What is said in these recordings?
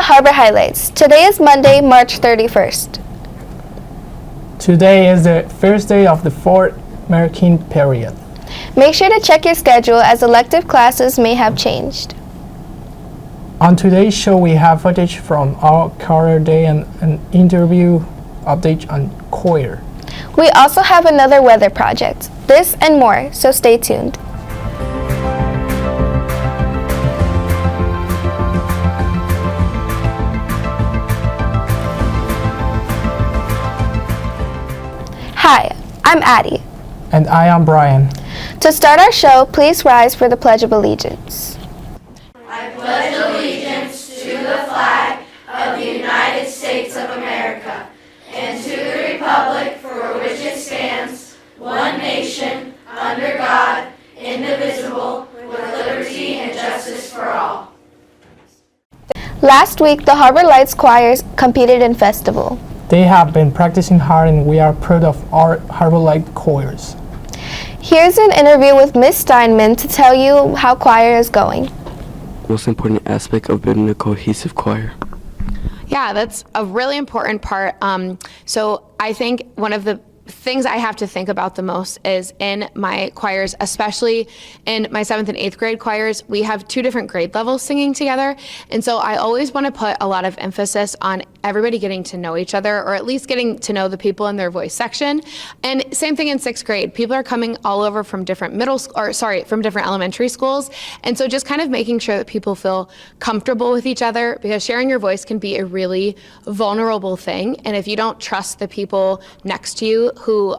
Harbor Highlights. Today is Monday, March 31st. Today is the first day of the fourth marking period. Make sure to check your schedule as elective classes may have changed. On today's show, we have footage from our choir day and an interview update on choir. We also have another weather project. This and more, so stay tuned. Hi, I'm Addie. And I am Brian. To start our show, please rise for the Pledge of Allegiance. I pledge allegiance to the flag of the United States of America and to the republic for which it stands, one nation, under God, indivisible, with liberty and justice for all. Last week, the Harbor Lights choirs competed in festival. They have been practicing hard and we are proud of our Harbor Light choirs. Here's an interview with Miss Steinman to tell you how choir is going. Most important aspect of building a cohesive choir? Yeah, that's a really important part. So I think one of the things I have to think about the most is in my choirs, especially in my 7th and 8th grade choirs, we have 2 different grade levels singing together. And so I always want to put a lot of emphasis on everybody getting to know each other, or at least getting to know the people in their voice section. And same thing in 6th grade. People are coming all over from different from different elementary schools. And so just kind of making sure that people feel comfortable with each other, because sharing your voice can be a really vulnerable thing. And if you don't trust the people next to you who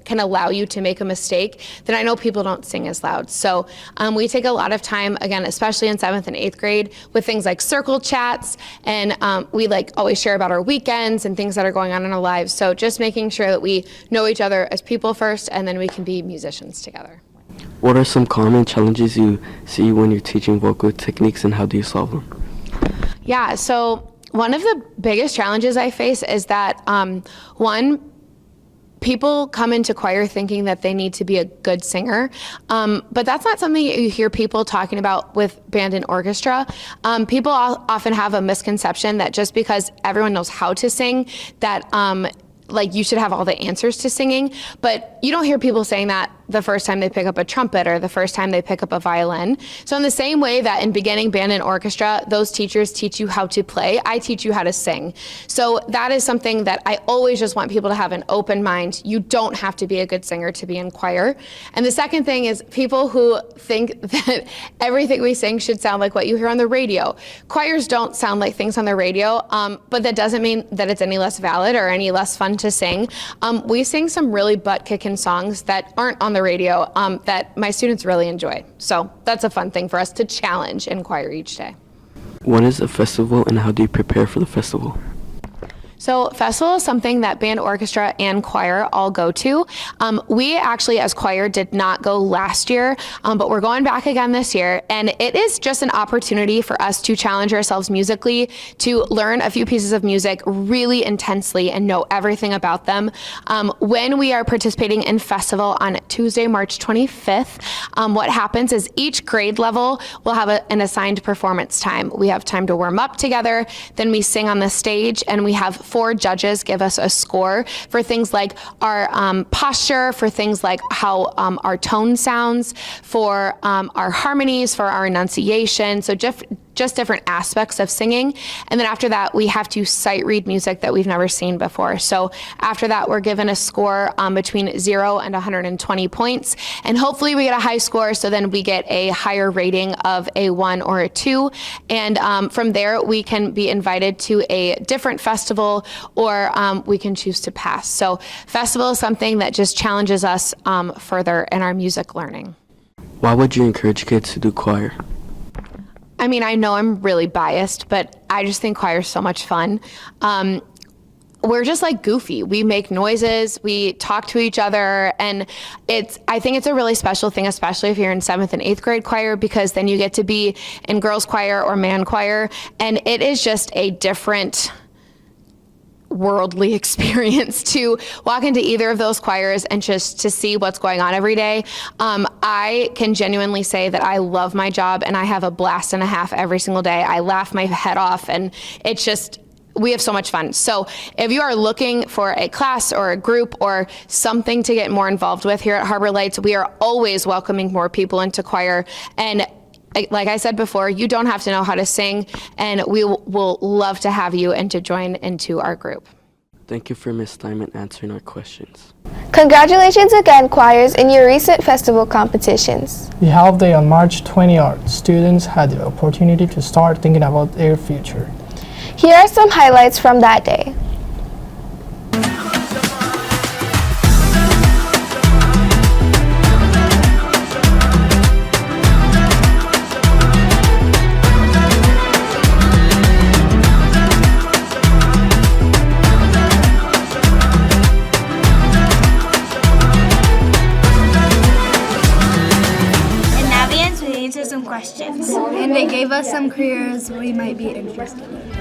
can allow you to make a mistake, then I know people don't sing as loud. So we take a lot of time, again, especially in 7th and 8th grade, with things like circle chats, and we always share about our weekends and things that are going on in our lives. So just making sure that we know each other as people first, and then we can be musicians together. What are some common challenges you see when you're teaching vocal techniques, and how do you solve them? Yeah, so one of the biggest challenges I face is that, people come into choir thinking that they need to be a good singer, but that's not something you hear people talking about with band and orchestra. People often have a misconception that just because everyone knows how to sing, that you should have all the answers to singing, but you don't hear people saying that the first time they pick up a trumpet or the first time they pick up a violin. So in the same way that in beginning band and orchestra, those teachers teach you how to play, I teach you how to sing. So that is something that I always just want people to have an open mind. You don't have to be a good singer to be in choir. And the second thing is people who think that everything we sing should sound like what you hear on the radio. Choirs don't sound like things on the radio, but that doesn't mean that it's any less valid or any less fun to sing. We sing some really butt-kicking songs that aren't on the radio that my students really enjoy. So that's a fun thing for us to challenge in choir each day. When is a festival, and how do you prepare for the festival? So festival is something that band, orchestra, and choir all go to. We actually, as choir, did not go last year, but we're going back again this year. And it is just an opportunity for us to challenge ourselves musically, to learn a few pieces of music really intensely and know everything about them. When we are participating in festival on Tuesday, March 25th, what happens is each grade level will have an assigned performance time. We have time to warm up together, then we sing on the stage, and we have 4 judges give us a score for things like our posture, for things like how our tone sounds, for our harmonies, for our enunciation. So just different aspects of singing. And then after that, we have to sight read music that we've never seen before. So after that, we're given a score between 0 and 120 points. And hopefully we get a high score, so then we get a higher rating of a 1 or a 2. And from there, we can be invited to a different festival, or we can choose to pass. So festival is something that just challenges us further in our music learning. Why would you encourage kids to do choir? I mean, I know I'm really biased, but I just think choir is so much fun. We're just goofy. We make noises, we talk to each other, and I think it's a really special thing, especially if you're in 7th and 8th grade choir, because then you get to be in girls choir or man choir, and it is just a different worldly experience to walk into either of those choirs and just to see what's going on every day. I can genuinely say that I love my job and I have a blast and a half every single day. I laugh my head off and it's just, we have so much fun. So if you are looking for a class or a group or something to get more involved with here at Harbor Lights, we are always welcoming more people into choir. And like I said before, you don't have to know how to sing, and we will love to have you and to join into our group. Thank you for Ms. Steinman answering our questions. Congratulations again, choirs, in your recent festival competitions. The Half Day on March 20th, students had the opportunity to start thinking about their future. Here are some highlights from that day. In Naviance, we answered some questions. And they gave us some careers we might be interested in.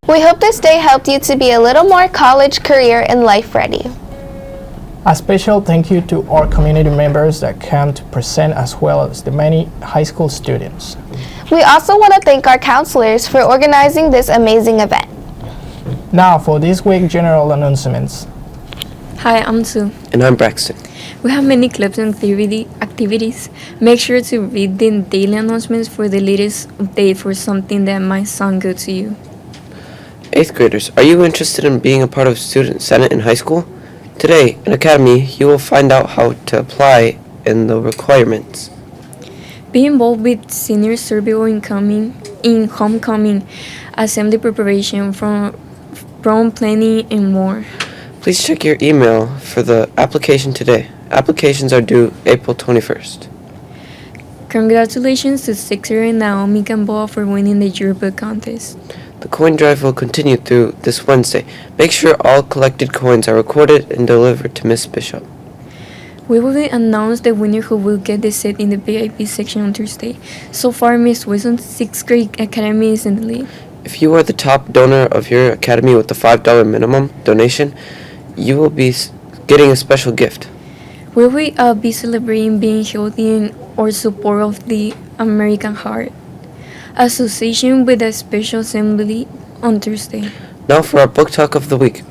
We hope this day helped you to be a little more college, career, and life ready. A special thank you to our community members that came to present, as well as the many high school students. We also want to thank our counselors for organizing this amazing event. Now for this week's general announcements. Hi, I'm Sue. And I'm Braxton. We have many clubs and activities. Make sure to read the daily announcements for the latest update for something that might sound good to you. 8th graders, are you interested in being a part of Student Senate in high school? Today, in Academy, you will find out how to apply and the requirements. Be involved with senior survey or in homecoming, assembly preparation, prom planning, and more. Please check your email for the application today. Applications are due April 21st. Congratulations to Sixer and Naomi Gamboa for winning the yearbook contest. The coin drive will continue through this Wednesday. Make sure all collected coins are recorded and delivered to Miss Bishop. We will announce the winner who will get the set in the VIP section on Thursday. So far, Miss Wilson's 6th grade academy is in the lead. If you are the top donor of your academy with the $5 minimum donation, you will be getting a special gift. We will be celebrating being healthy in our support of the American Heart Association with a special assembly on Thursday. Now for our book talk of the week.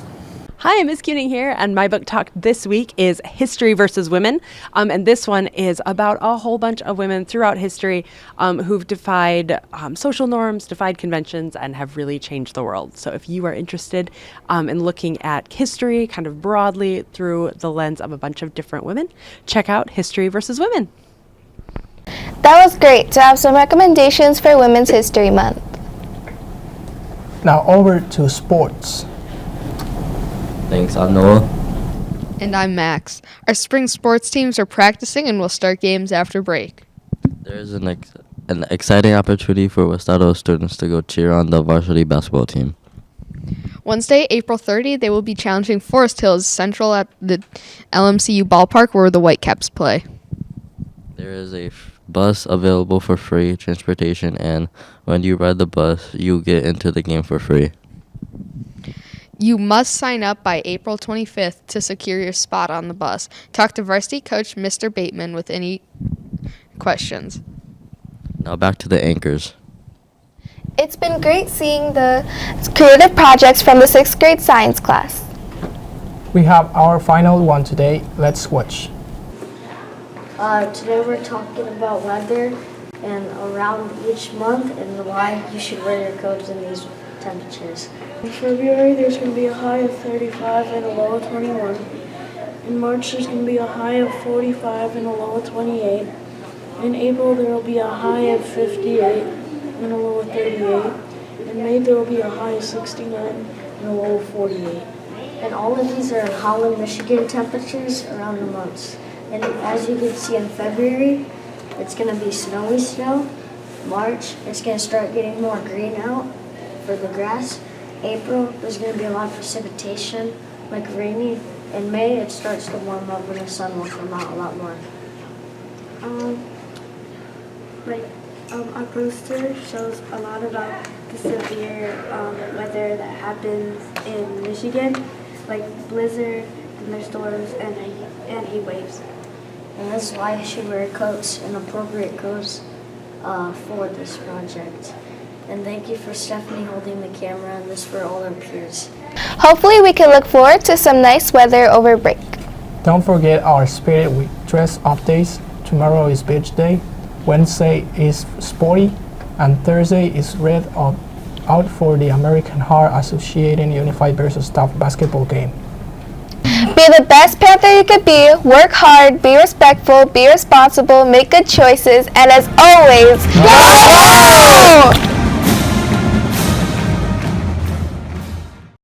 Hi, Miss Cuning here, and my book talk this week is History versus Women, and this one is about a whole bunch of women throughout history who've defied social norms, defied conventions, and have really changed the world. So if you are interested in looking at history kind of broadly through the lens of a bunch of different women, check out History versus Women. That was great to have some recommendations for Women's History Month. Now over to sports. Thanks, I'm Noah. And I'm Max. Our spring sports teams are practicing and will start games after break. There's an exciting opportunity for West Idaho students to go cheer on the varsity basketball team. Wednesday, April 30, they will be challenging Forest Hills Central at the LMCU ballpark where the Whitecaps play. There is a bus available for free transportation, and when you ride the bus, you get into the game for free. You must sign up by April 25th to secure your spot on the bus. Talk to varsity coach Mr. Bateman with any questions. Now back to the anchors. It's been great seeing the creative projects from the 6th grade science class. We have our final one today. Let's watch. Today we're talking about weather and around each month and why you should wear your coats in these temperatures. In February, there's going to be a high of 35 and a low of 21. In March, there's going to be a high of 45 and a low of 28. In April, there will be a high of 58 and a low of 38. In May, there will be a high of 69 and a low of 48. And all of these are Holland, Michigan temperatures around the months. And as you can see in February, it's going to be snowy snow. March, it's going to start getting more green out for the grass. April, there's going to be a lot of precipitation, like rainy. In May, it starts to warm up and the sun will come out a lot more. Our poster shows a lot about the severe weather that happens in Michigan, like blizzard, thunderstorms, and heat waves. And this is why you should wear coats and appropriate coats for this project. And thank you for Stephanie holding the camera and this for all our peers. Hopefully we can look forward to some nice weather over break. Don't forget our Spirit Week dress updates. Tomorrow is Beach Day, Wednesday is Sporty, and Thursday is Red out for the American Heart Association Unified versus Staff basketball game. Be the best Panther you could be, work hard, be respectful, be responsible, make good choices, and as always, go!